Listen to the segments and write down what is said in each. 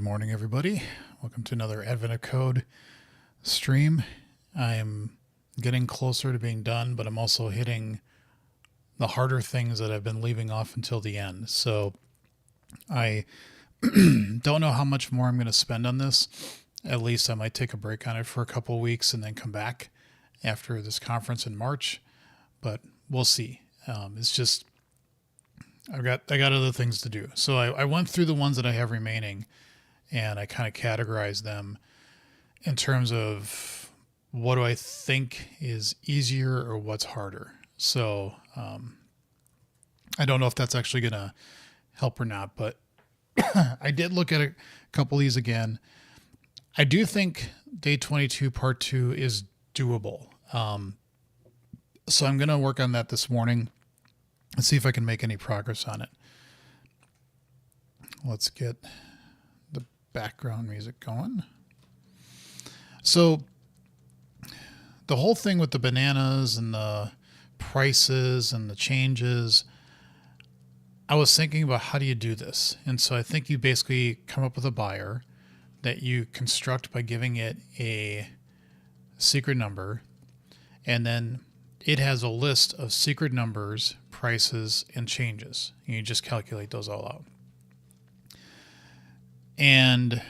Good morning, everybody. Welcome to another Random.Code stream. I'm getting closer to being done, but I'm also hitting the harder things that I've been leaving off until the end. So I don't know how much more I'm going to spend on this. At least I might take a break on it for a couple of weeks and then come back after this conference in March, but we'll see. It's just I got other things to do. So I went through the ones that I have remaining, and I kind of categorized them in terms of what do I think is easier or what's harder. So I don't know if that's actually going to help or not, but I did look at a couple of these again. I do think day 22 part 2 is doable. So I'm going to work on that this morning and see if I can make any progress on it. Let's get the background music going. So the whole thing with the bananas and the prices and the changes, I was thinking about how do you do this? And so I think you basically come up with a buyer that you construct by giving it a secret number, and then it has a list of secret numbers, prices, and changes. And you just calculate those all out. And if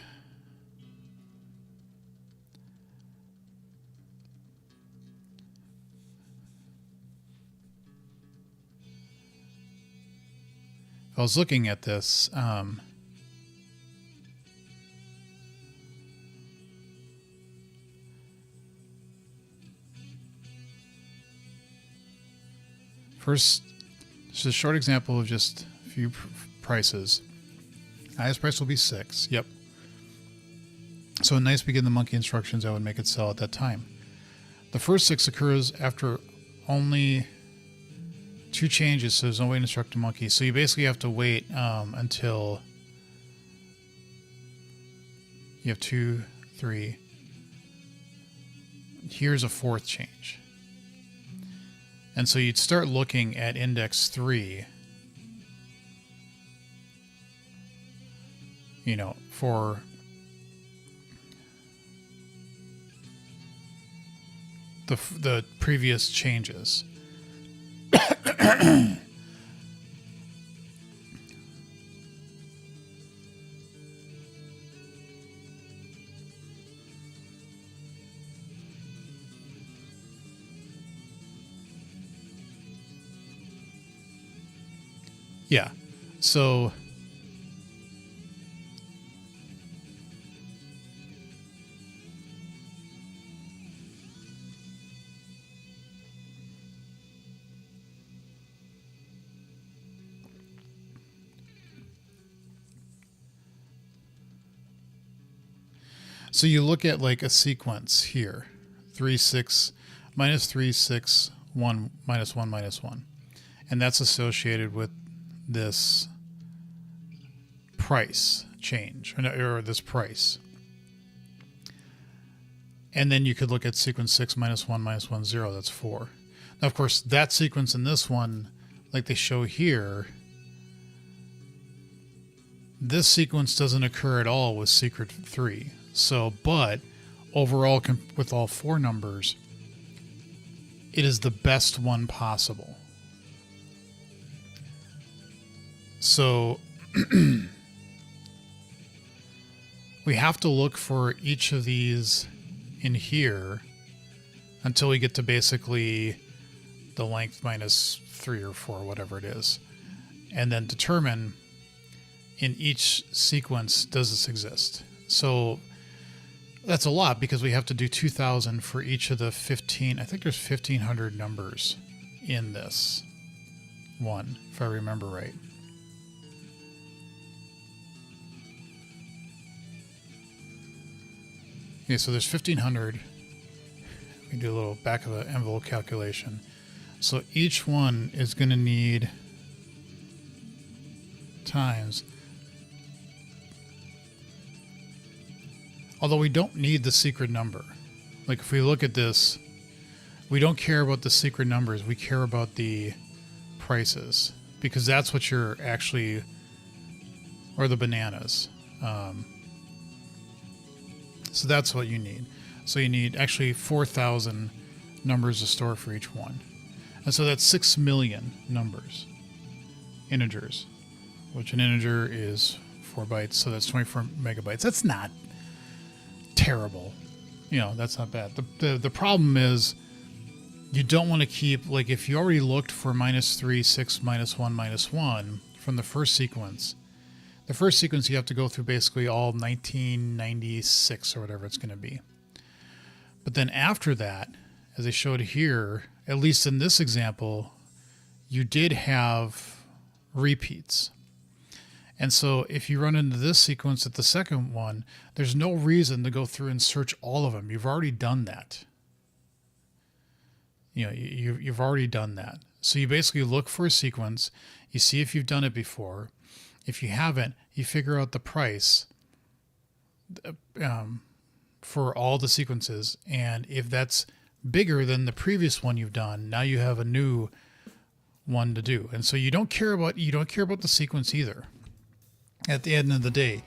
I was looking at this, first, just a short example of just a few prices. Highest price will be 6. Yep. So in nice begin the monkey instructions, I would make it sell at that time. The first 6 occurs after only 2 changes, so there's no way to instruct a monkey. So you basically have to wait until you have 2, 3. Here's a 4th change. And so you'd start looking at index 3, for the previous changes. Yeah, so you look at like a sequence here, 3, 6, minus 3, 6, 1, minus 1, minus 1. And that's associated with this price change, or this price. And then you could look at sequence 6, minus 1, minus 1, 0. That's 4. Now, of course, that sequence in this one, like they show here, this sequence doesn't occur at all with secret 3. So, but overall, with all 4 numbers, it is the best one possible. So we have to look for each of these in here until we get to basically the length minus 3 or 4, whatever it is, and then determine in each sequence, does this exist? So that's a lot because we have to do 2,000 for each of the 15. I think there's 1,500 numbers in this one, if I remember right. Okay, so there's 1,500. We do a little back of the envelope calculation. So each one is going to need times. Although we don't need the secret number. Like if we look at this, we don't care about the secret numbers. We care about the prices because that's what you're actually, or the bananas. So that's what you need. So you need actually 4,000 numbers to store for each one. And so that's 6 million numbers, integers, which an integer is 4 bytes. So that's 24 megabytes. That's not terrible. You know, that's not bad. The problem is you don't want to keep, like, if you already looked for -3, 6, -1, -1 from the first sequence, you have to go through basically all 1996 or whatever it's going to be. But then after that, as I showed here, at least in this example, you did have repeats. And so if you run into this sequence at the second one, there's no reason to go through and search all of them. You've already done that. You know, you've already done that. So you basically look for a sequence, you see if you've done it before. If you haven't, you figure out the price for all the sequences. And if that's bigger than the previous one you've done, now you have a new one to do. And so you don't care about the sequence either. At the end of the day,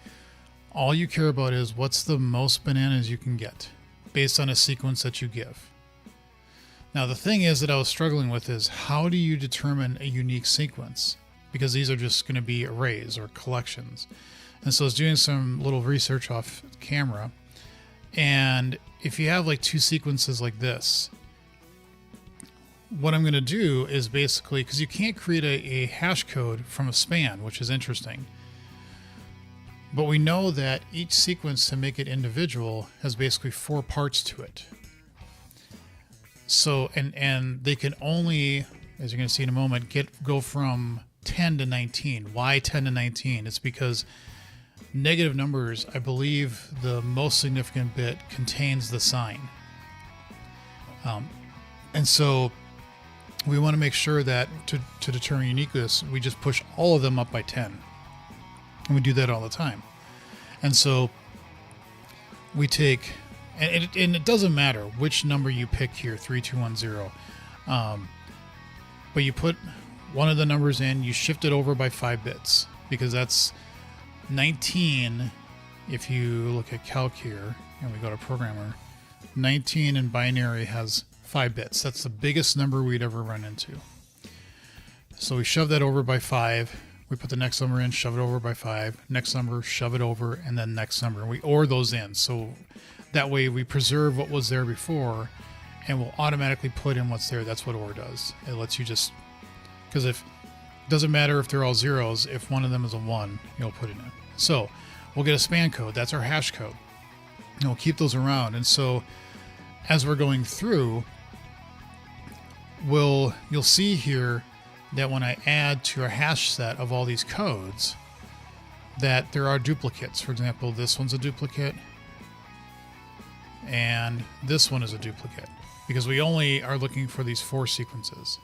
all you care about is what's the most bananas you can get based on a sequence that you give. Now, the thing is that I was struggling with is how do you determine a unique sequence? Because these are just going to be arrays or collections. And so I was doing some little research off camera. And if you have like two sequences like this, what I'm going to do is basically, because you can't create a hash code from a span, which is interesting. But we know that each sequence, to make it individual, has basically 4 parts to it. So, and they can only, as you're going to see in a moment, go from 10 to 19. Why 10 to 19? It's because negative numbers, I believe the most significant bit contains the sign. And so we want to make sure that to determine uniqueness, we just push all of them up by 10. And we do that all the time. And so we take, and it doesn't matter which number you pick here, 3210. But you put one of the numbers in, you shift it over by 5 bits, because that's 19. If you look at calc here and we go to programmer, 19 in binary has 5 bits. That's the biggest number we'd ever run into. So we shove that over by 5. We put the next number in, shove it over by 5. Next number, shove it over, and then next number. And we OR those in. So that way we preserve what was there before, and we'll automatically put in what's there. That's what OR does. It lets you just, because if it doesn't matter if they're all zeros, if one of them is a 1, you'll put it in. So we'll get a span code. That's our hash code. And we'll keep those around. And so as we're going through, you'll see here that when I add to a hash set of all these codes, that there are duplicates. For example, this one's a duplicate, and this one is a duplicate, because we only are looking for these 4 sequences.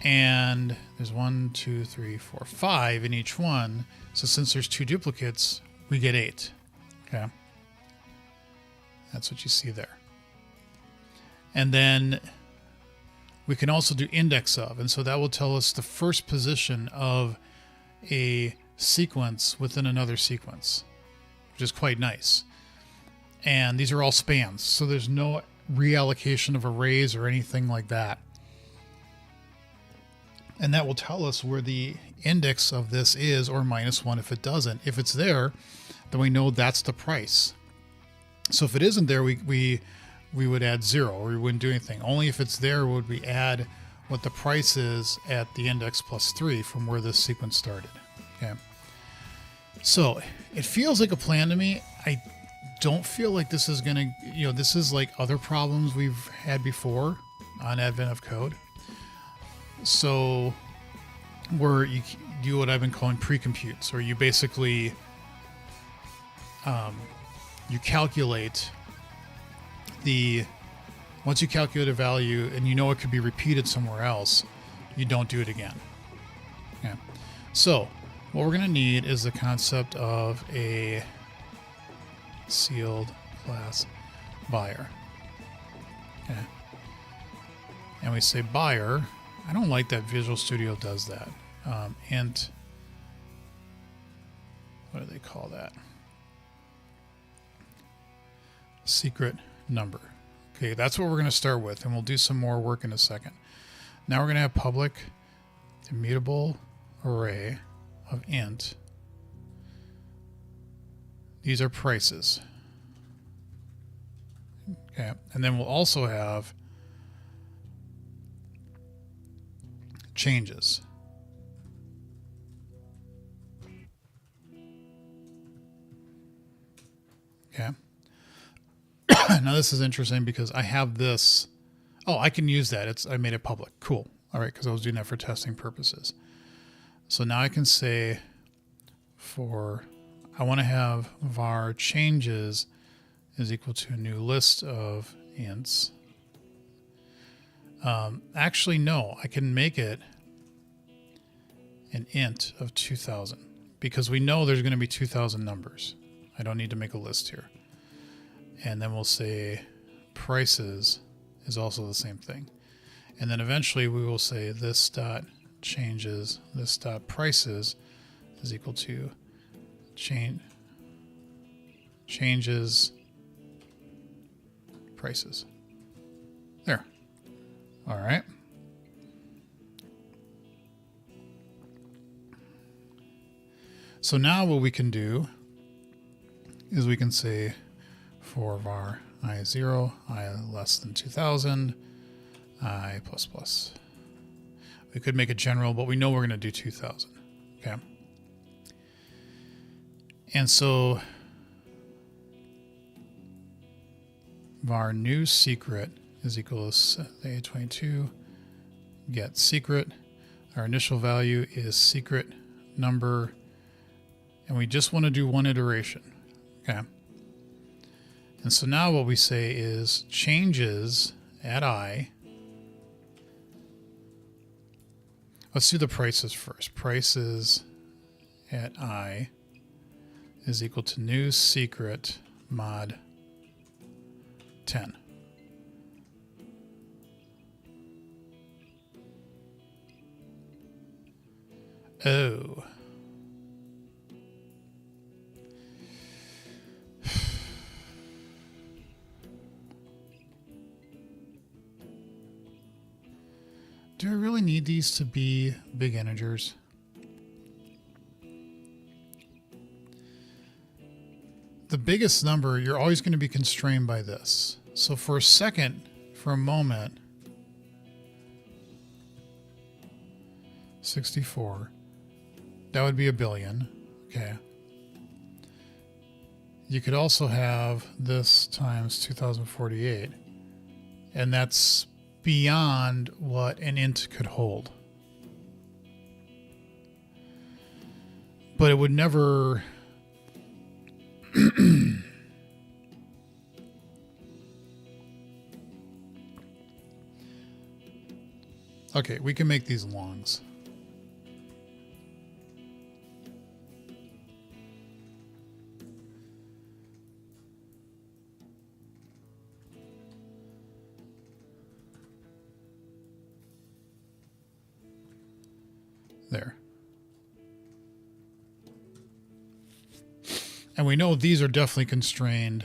And there's 1, 2, 3, 4, 5 in each one. So since there's 2 duplicates, we get 8. Okay. That's what you see there. And then we can also do index of, and so that will tell us the first position of a sequence within another sequence, which is quite nice. And these are all spans, so there's no reallocation of arrays or anything like that. And that will tell us where the index of this is, or -1 if it doesn't. If it's there, then we know that's the price. So if it isn't there, we would add 0, or we wouldn't do anything. Only if it's there would we add what the price is at the index +3 from where this sequence started. Okay. So it feels like a plan to me. I don't feel like this is gonna, this is like other problems we've had before on Random.Code. So where you do what I've been calling pre-computes, or you basically you calculate once you calculate a value and you know it could be repeated somewhere else, you don't do it again. Okay. So what we're going to need is the concept of a sealed class buyer. Okay. And we say buyer. I don't like that Visual Studio does that. Int, what do they call that? secret number. Okay, that's what we're going to start with, and we'll do some more work in a second. Now we're going to have public immutable array of int. These are prices. Okay, and then we'll also have changes. Okay. Now this is interesting because I have this. Oh, I can use that. I made it public. Cool. All right, because I was doing that for testing purposes. So now I can say I want to have var changes is equal to a new list of ints. Actually, no, I can make it an int of 2000 because we know there's going to be 2000 numbers. I don't need to make a list here. And then we'll say prices is also the same thing. And then eventually we will say this dot changes, this dot prices is equal to changes prices. There. All right. So now what we can do is we can say for var I0, I less than 2000, I plus plus. We could make it general, but we know we're going to do 2000. Okay. And so var new secret is equal to A22 get secret. Our initial value is secret number, and we just want to do one iteration. Okay. And so now what we say is changes at I. Let's do the prices first. Prices at I is equal to new secret mod 10. Oh. Do I really need these to be big integers? The biggest number, you're always going to be constrained by this. So for a second, for a moment, 64, that would be a billion. Okay. You could also have this times 2048, and that's beyond what an int could hold. But it would never... Okay, we can make these longs. There. And we know these are definitely constrained.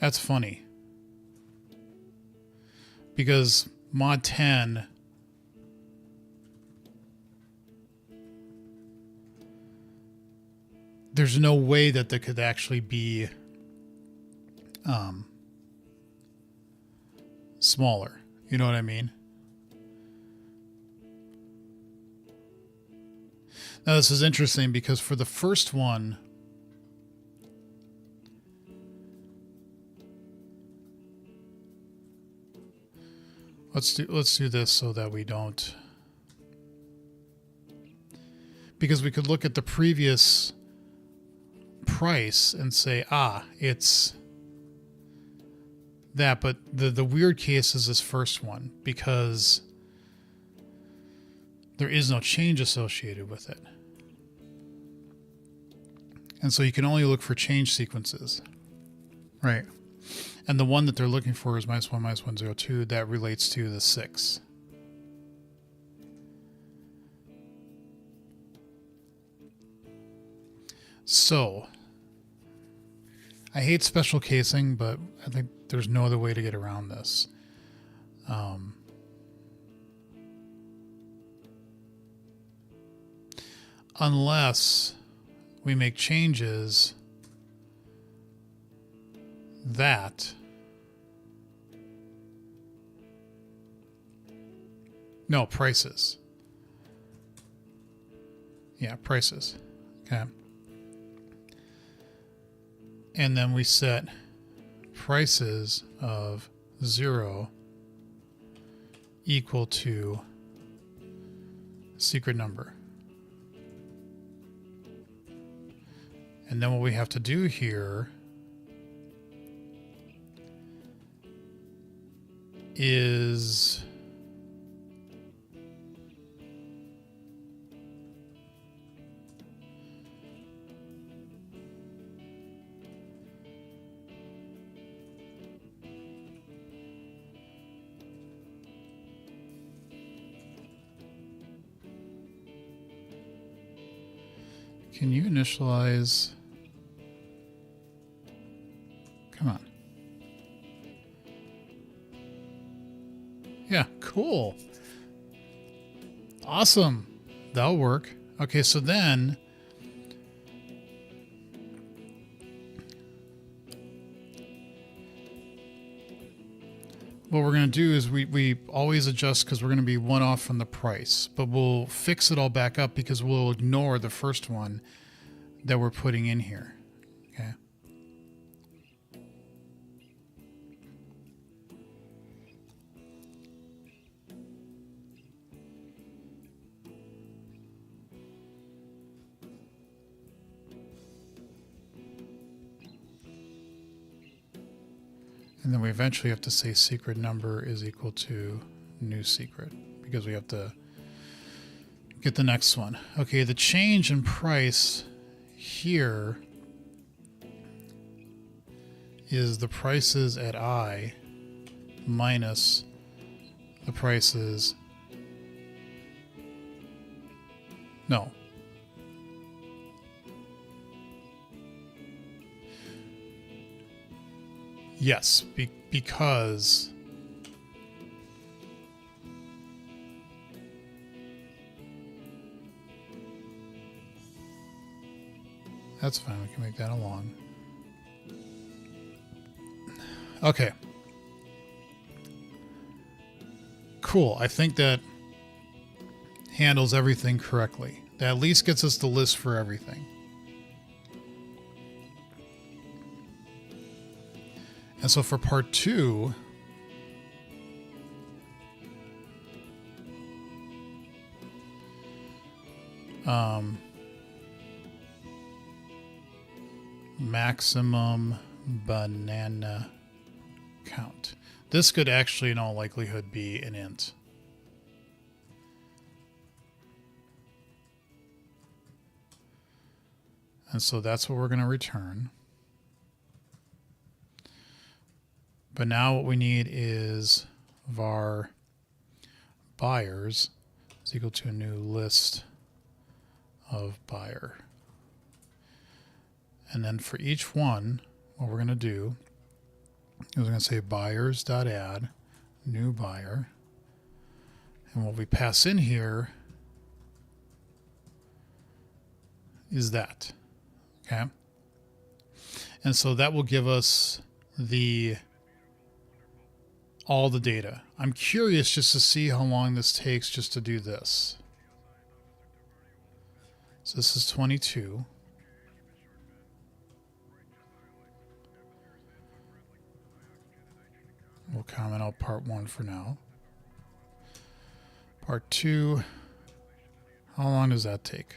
That's funny. Because mod 10 there's no way that there could actually be smaller. You know what I mean? Now this is interesting because for the first one, let's do this so that we don't, because we could look at the previous price and say, it's that, but the weird case is this first one because there is no change associated with it. And so you can only look for change sequences. Right. And the one that they're looking for is -1, -102. That relates to the 6. So, I hate special casing, but I think there's no other way to get around this. Unless we make changes that no prices. Yeah, prices. Okay. And then we set prices of 0 equal to secret number. And then what we have to do here is can you initialize? Come on. Yeah, cool. Awesome. That'll work. Okay, so then what we're going to do is we always adjust because we're going to be one off from the price, but we'll fix it all back up because we'll ignore the first one that we're putting in here. Okay. And then we eventually have to say secret number is equal to new secret because we have to get the next one. Okay, the change in price here is the prices at I minus the prices. No. Yes, because that's fine. We can make that a long. Okay. Cool. I think that handles everything correctly. That at least gets us the list for everything. And so for part 2, maximum banana count. This could actually in all likelihood be an int. And so that's what we're going to return. But now what we need is var buyers is equal to a new list of buyer. And then for each one, what we're going to do is we're going to say buyers.add new buyer. And what we pass in here is that. Okay. And so that will give us all the data. I'm curious just to see how long this takes just to do this. So this is 22. We'll comment out part 1 for now. Part 2, how long does that take?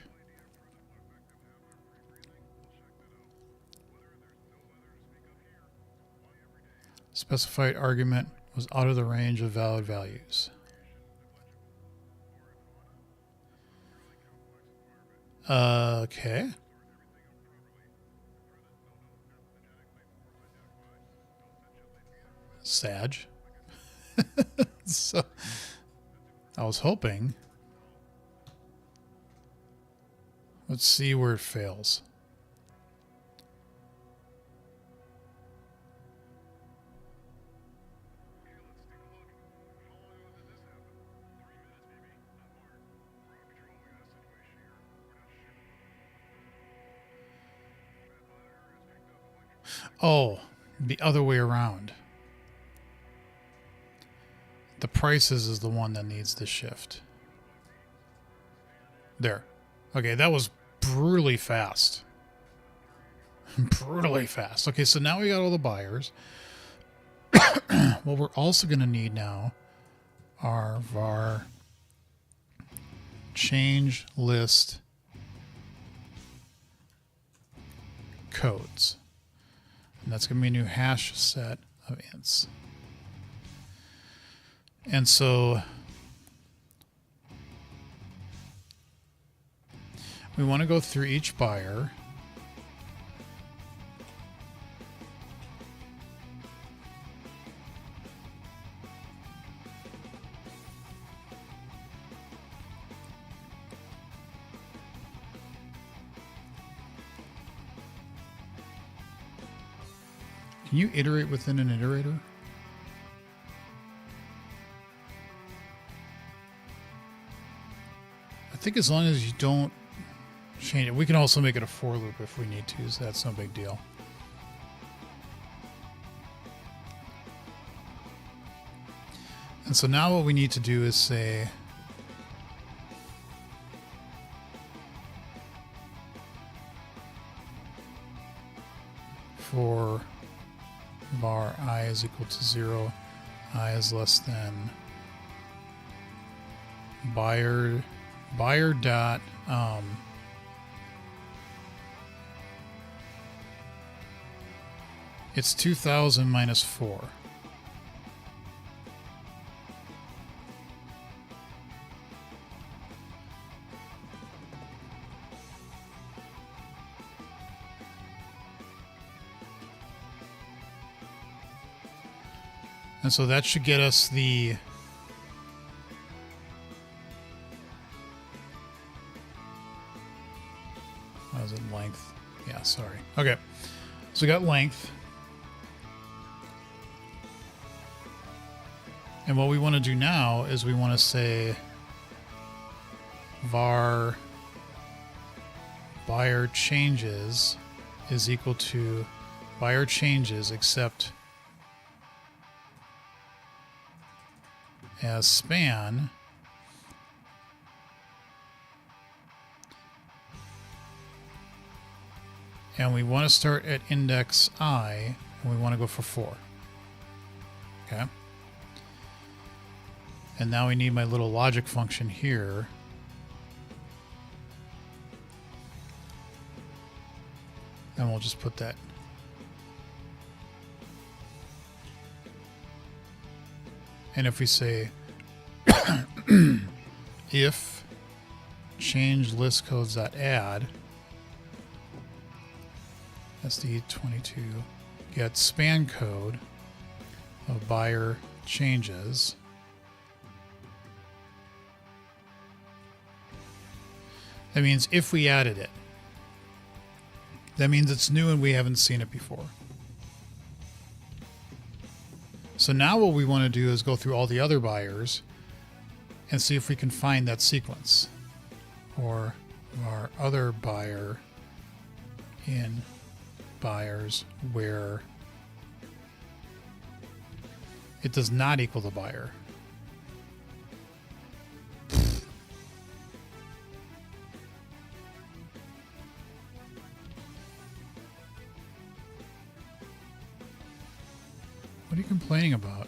Specified argument was out of the range of valid values. Okay. Sag. So I was hoping. Let's see where it fails. Oh, the other way around. The prices is the one that needs to shift. There. Okay, that was brutally fast. Brutally fast. Okay, so now we got all the buyers. What we're also going to need now are var change list codes. And that's going to be a new hash set of ints. And so we want to go through each buyer. Can you iterate within an iterator? I think as long as you don't change it. We can also make it a for loop if we need to, so that's no big deal. And so now what we need to do is say for var I is equal to 0, I is less than buyer dot it's 2000 minus 4. And so that should get us the what was it, length? Yeah, sorry. Okay. So we got length. And what we want to do now is we want to say var buyer changes is equal to buyer changes except as span and we want to start at index I and we want to go for 4. Okay. And now we need my little logic function here. And we'll just put that. And if we say if change list codes.add SD22 get span code of buyer changes, that means if we added it, that means it's new and we haven't seen it before. So now what we want to do is go through all the other buyers and see if we can find that sequence or our other buyer in buyers where it does not equal the buyer. What are you complaining about?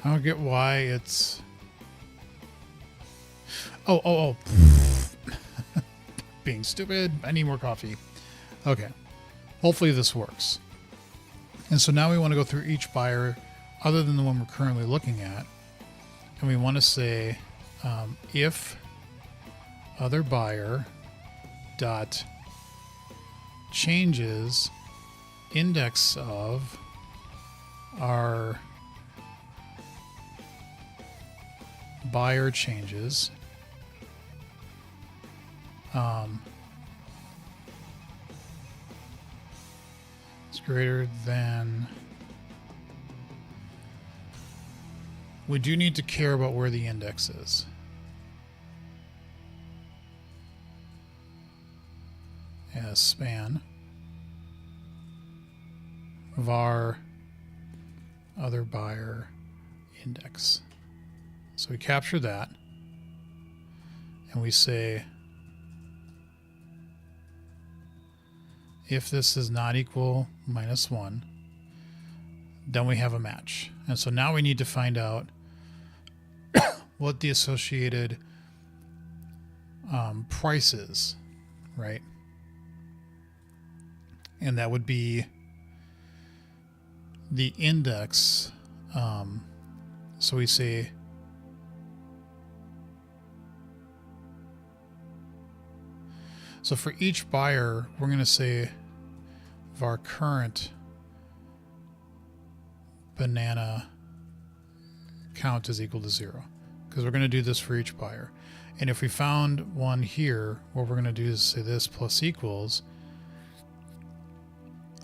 I don't get why it's... Oh. Being stupid. I need more coffee. Okay. Hopefully this works. And so now we want to go through each buyer other than the one we're currently looking at. And we want to say if other buyer dot changes index of our buyer changes let's greater than... We do need to care about where the index is. As span var other buyer index. So we capture that and we say if this is not equal -1, then we have a match. And so now we need to find out what the associated price is, right? And that would be the index. So we say so for each buyer, we're going to say var current banana count is equal to 0, because we're going to do this for each buyer. And if we found one here, what we're going to do is say this plus equals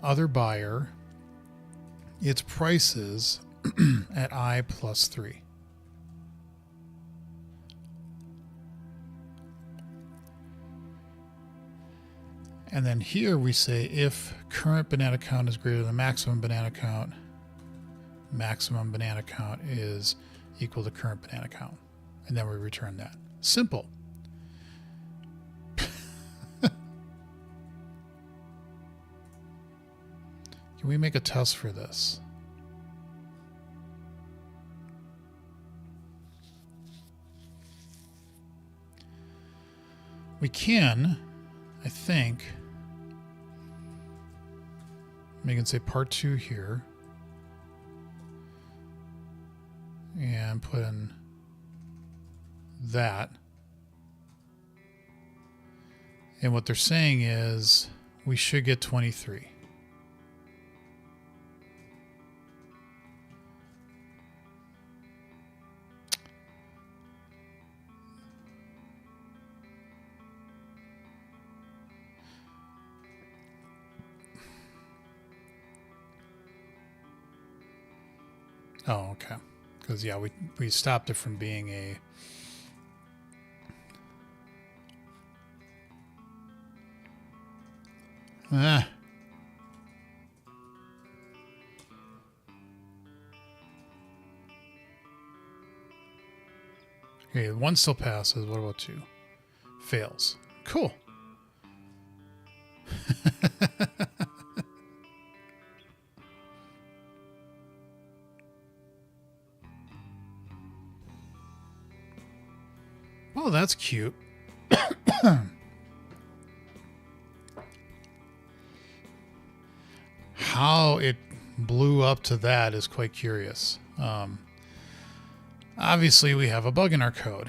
other buyer, its prices at I plus 3. And then here we say if current banana count is greater than maximum banana count is equal to current banana count. And then we return that. Simple. Can we make a test for this? We can, I think. We can say part 2 here. And put in that. And what they're saying is we should get 23. Oh, okay. Because, yeah, we stopped it from being a... Okay, 1 still passes. What about 2? Fails. Cool. Oh, that's cute. How it blew up to that is quite curious. Obviously, we have a bug in our code.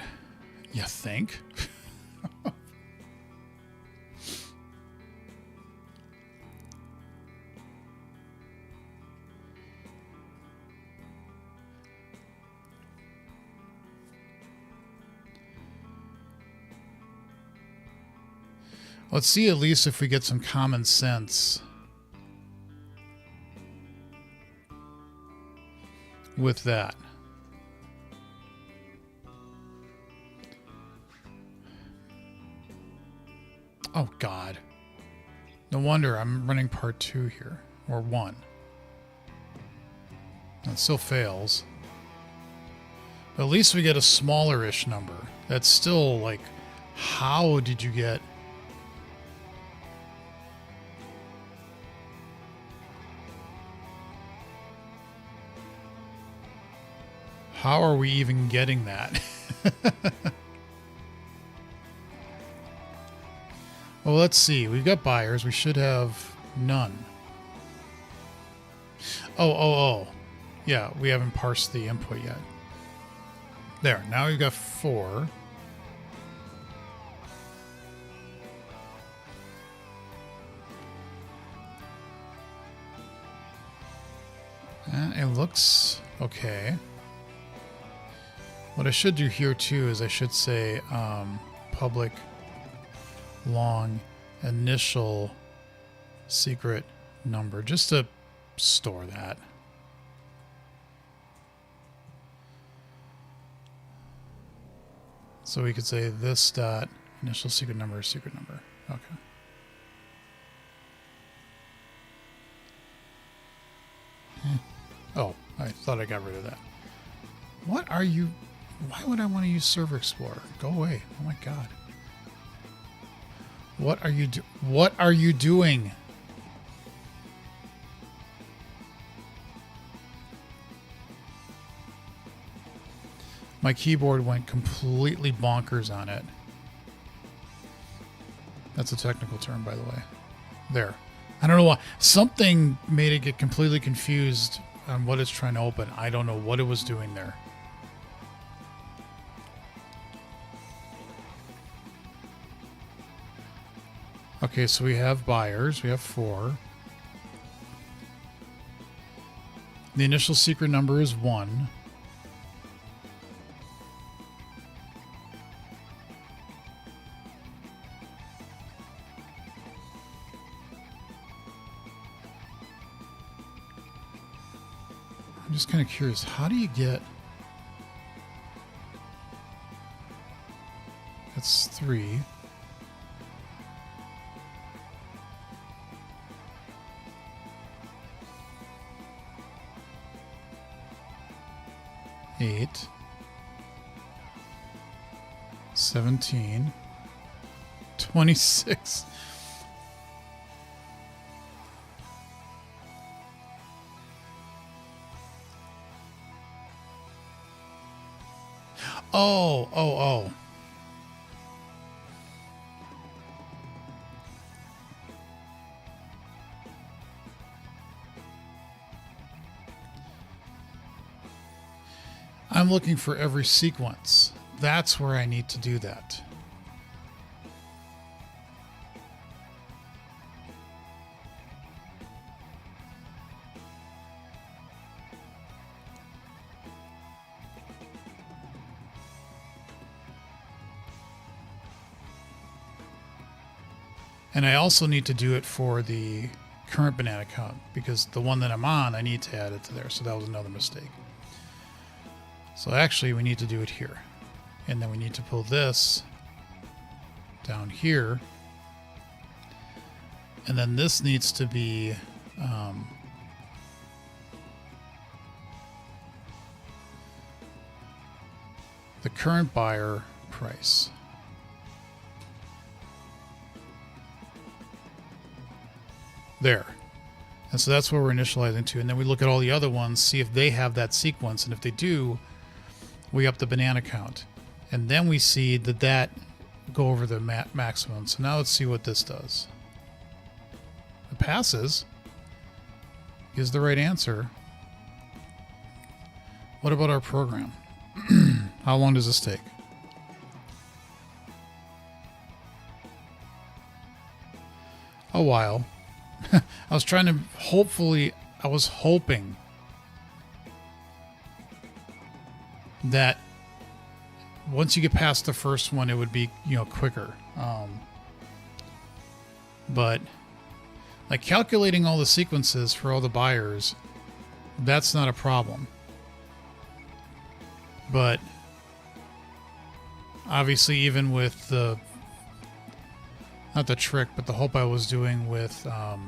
You think? Let's see at least if we get some common sense with that. Oh, God. No wonder I'm running part 2 here. Or 1. It still fails. But at least we get a smaller-ish number. That's still, like, how did you get... How are we even getting that? Well, let's see. We've got buyers. We should have none. Oh. Yeah, we haven't parsed the input yet. There. Now we've got 4. It looks okay. What I should do here too is I should say public long initial secret number just to store that. So we could say this dot initial secret number is secret number. Okay. Oh, I thought I got rid of that. What are you? Why would I want to use Server Explorer? Go away. Oh my God. What are you What are you doing? My keyboard went completely bonkers on it. That's a technical term, by the way. There. I don't know why. Something made it get completely confused on what it's trying to open. I don't know what it was doing there. Okay, so we have buyers. We have 4. The initial secret number is 1. I'm just kind of curious, how do you get... That's 3. Eight, 17, 26. Oh. I'm looking for every sequence. That's where I need to do that. And I also need to do it for the current banana count because the one that I'm on, I need to add it to there. So that was another mistake. So actually we need to do it here. And then we need to pull this down here. And then this needs to be the current buyer price. There. And so that's where we're initializing to. And then we look at all the other ones, see if they have that sequence. And if they do, we up the banana count. And then we see that go over the maximum. So now let's see what this does. It passes. Gives the right answer. What about our program? How long does this take? A while. I was trying to I was hoping that once you get past the first one, it would be, quicker. But like calculating all the sequences for all the buyers, that's not a problem. But obviously, even with not the trick, but the hope I was doing with, well,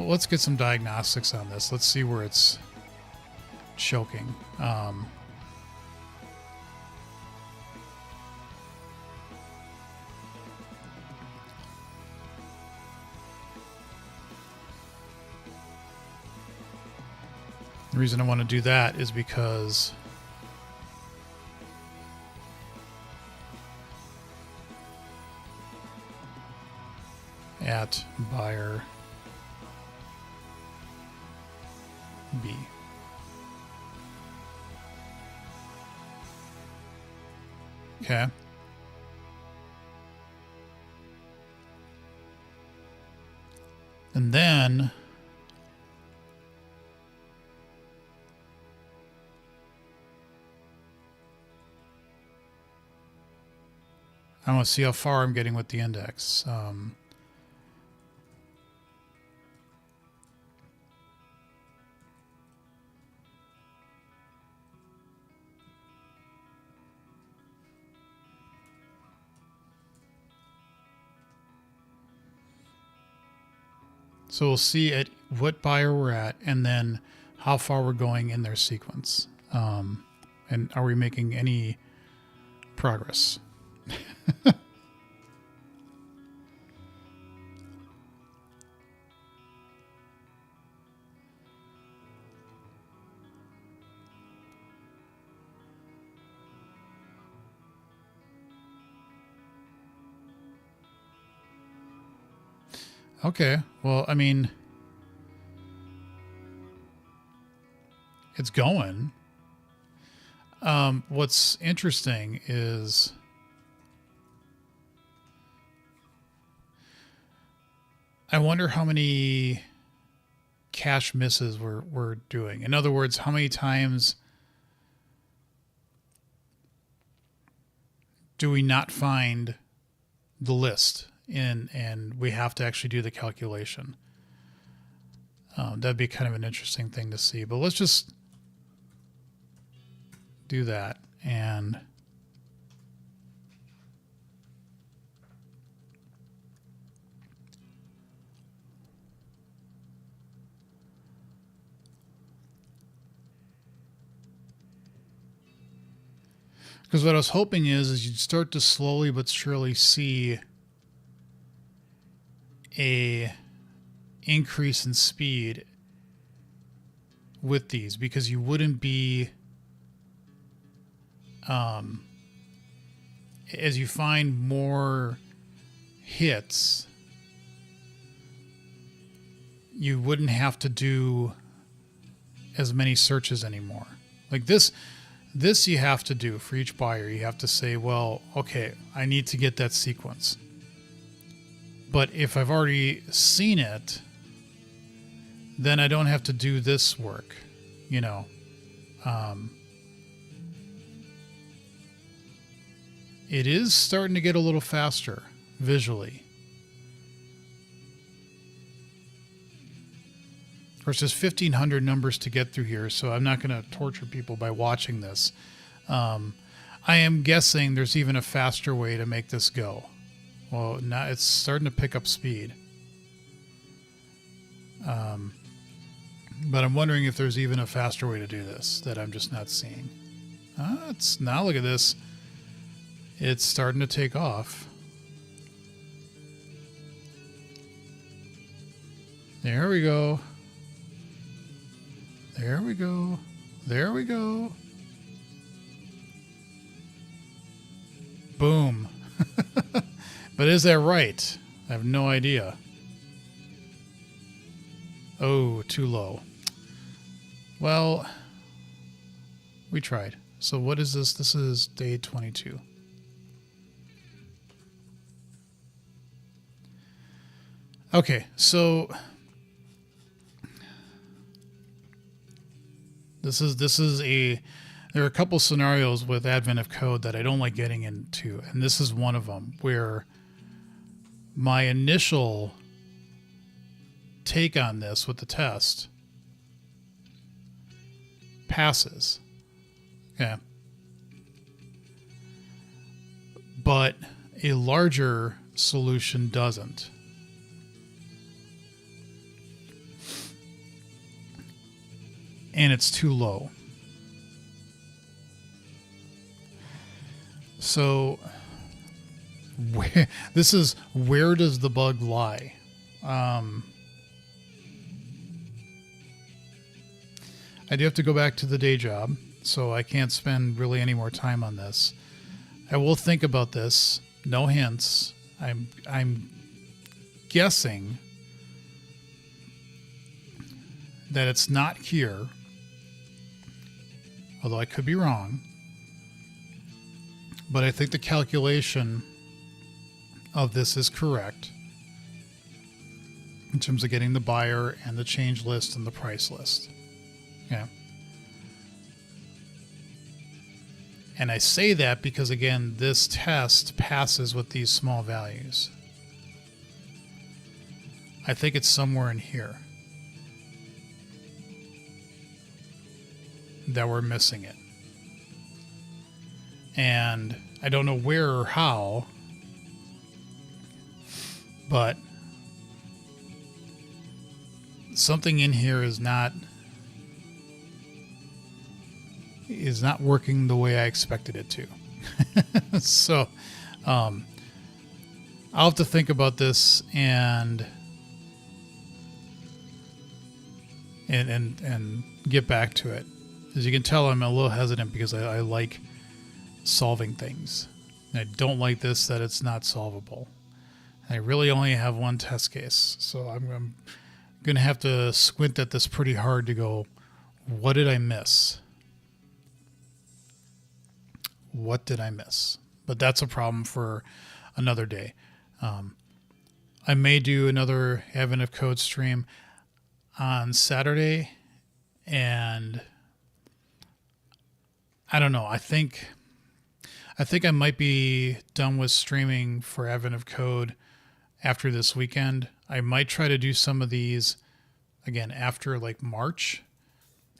let's get some diagnostics on this. Let's see where it's choking. The reason I want to do that is because at buyer B. Okay. And then I want to see how far I'm getting with the index. So we'll see at what buyer we're at and then how far we're going in their sequence. And are we making any progress? Okay, well, I mean, it's going. What's interesting is I wonder how many cache misses we're doing. In other words, how many times do we not find the list and we have to actually do the calculation? That'd be kind of an interesting thing to see. But let's just do that. And because what I was hoping is you'd start to slowly but surely see a increase in speed with these, because you wouldn't be as you find more hits, you wouldn't have to do as many searches anymore. Like this you have to do for each buyer. You have to say, well, okay, I need to get that sequence. But if I've already seen it, then I don't have to do this work, you know. It is starting to get a little faster visually. Of course, there's 1,500 numbers to get through here, so I'm not going to torture people by watching this. I am guessing there's even a faster way to make this go. Well, now it's starting to pick up speed. But I'm wondering if there's even a faster way to do this that I'm just not seeing. Now look at this. It's starting to take off. There we go. There we go. There we go. Boom. But is that right? I have no idea. Oh, too low. Well, we tried. So what is this? This is day 22. Okay, so this is a, there are a couple scenarios with Advent of Code that I don't like getting into, and this is one of them where my initial take on this with the test passes. Okay. But a larger solution doesn't. And it's too low. So this is, where does the bug lie? I do have to go back to the day job, so I can't spend really any more time on this. I will think about this. No hints. I'm guessing that it's not here, although I could be wrong. But I think the calculation of this is correct in terms of getting the buyer and the change list and the price list. Okay. And I say that because, again, this test passes with these small values. I think it's somewhere in here that we're missing it. And I don't know where or how, but something in here is not working the way I expected it to. So I'll have to think about this and get back to it. As you can tell, I'm a little hesitant because I like solving things. And I don't like this, that it's not solvable. And I really only have one test case. So I'm going to have to squint at this pretty hard to go, what did I miss? What did I miss? But that's a problem for another day. I may do another Random.Code stream on Saturday, and I don't know. I think I might be done with streaming for Random.Code after this weekend. I might try to do some of these again after like March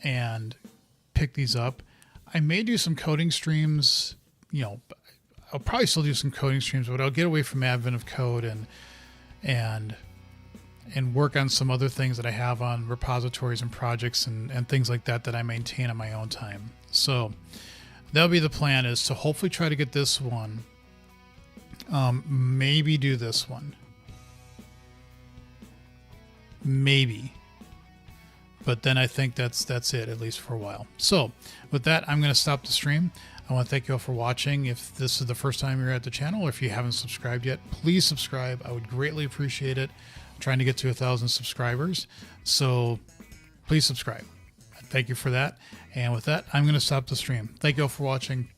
and pick these up. I may do some coding streams. I'll probably still do some coding streams, but I'll get away from Random.Code and work on some other things that I have on repositories and projects and things like that I maintain on my own time. So that'll be the plan, is to hopefully try to get this one. Maybe do this one. Maybe. But then I think that's it, at least for a while. So with that, I'm going to stop the stream. I want to thank you all for watching. If this is the first time you're at the channel, or if you haven't subscribed yet, please subscribe. I would greatly appreciate it. I'm trying to get to 1,000 subscribers. So please subscribe. Thank you for that. And with that, I'm going to stop the stream. Thank you all for watching.